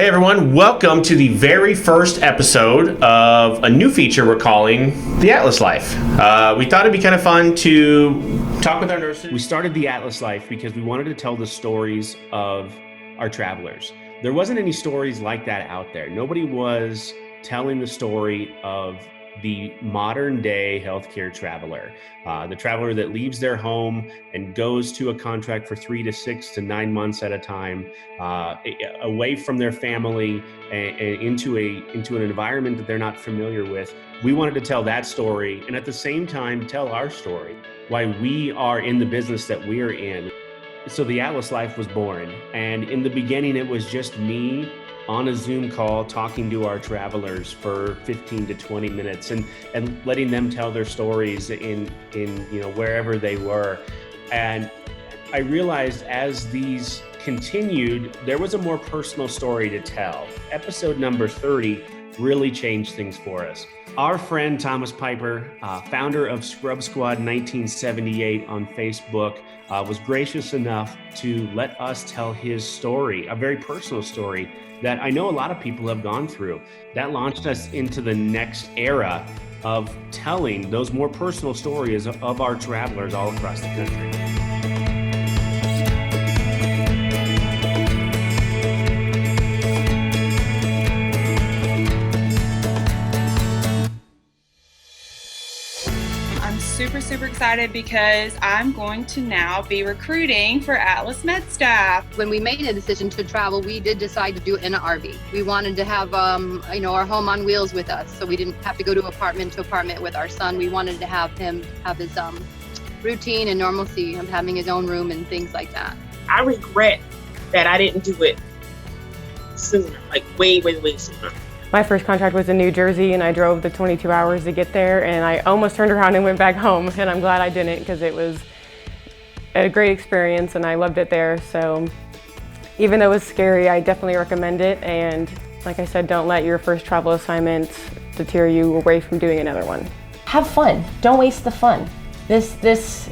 Hey everyone, welcome to the very first episode of a new feature we're calling The Atlas Life. We thought it'd be kind of fun to talk with our nurses. We started The Atlas Life because we wanted to tell the stories of our travelers. There wasn't any stories like that out there. Nobody was telling the story of the modern day healthcare traveler, the traveler that leaves their home and goes to a contract for 3 to 6 to 9 months at a time, away from their family and into an environment that they're not familiar with. We wanted to tell that story and at the same time tell our story, why we are in the business that we're in. So the Atlas Life was born, and in the beginning it was just me on a Zoom call talking to our travelers for 15 to 20 minutes and letting them tell their stories in wherever they were. And I realized as these continued, there was a more personal story to tell. Episode number 30 really changed things for us. Our friend Thomas Piper, founder of Scrub Squad 1978 on Facebook, was gracious enough to let us tell his story, a very personal story that I know a lot of people have gone through. That launched us into the next era of telling those more personal stories of our travelers all across the country. Super excited because I'm going to now be recruiting for Atlas MedStaff. When we made a decision to travel, we did decide to do it in an RV. We wanted to have our home on wheels with us, so we didn't have to go to apartment with our son. We wanted to have him have his routine and normalcy of having his own room and things like that. I regret that I didn't do it sooner, like way sooner. My first contract was in New Jersey, and I drove the 22 hours to get there, and I almost turned around and went back home, and I'm glad I didn't because it was a great experience and I loved it there. So even though it was scary, I definitely recommend it, and like I said, don't let your first travel assignment deter you away from doing another one. Have fun. Don't waste the fun. This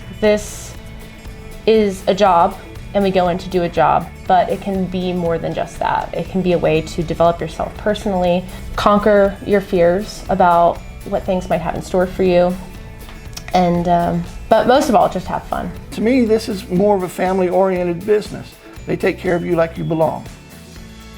is a job, and we go in to do a job, but it can be more than just that. It can be a way to develop yourself personally, conquer your fears about what things might have in store for you, and but most of all, just have fun. To me, this is more of a family-oriented business. They take care of you like you belong.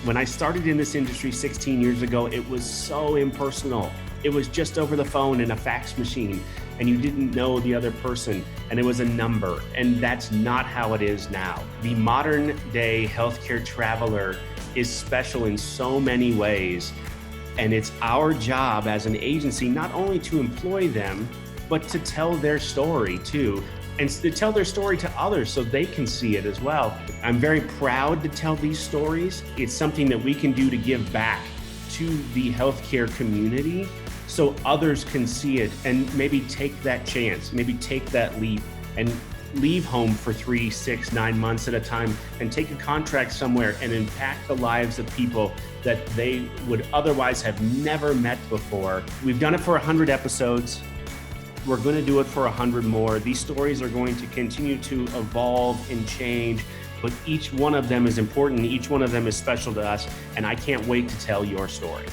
When I started in this industry 16 years ago, it was so impersonal. It was just over the phone and a fax machine, and you didn't know the other person, and it was a number, and that's not how it is now. The modern day healthcare traveler is special in so many ways, and it's our job as an agency not only to employ them, but to tell their story too, and to tell their story to others so they can see it as well. I'm very proud to tell these stories. It's something that we can do to give back to the healthcare community so others can see it and maybe take that chance, maybe take that leap and leave home for 3, 6, 9 months at a time and take a contract somewhere and impact the lives of people that they would otherwise have never met before. We've done it for 100 episodes. We're going to do it for 100 more. These stories are going to continue to evolve and change, but each one of them is important. Each one of them is special to us, and I can't wait to tell your story.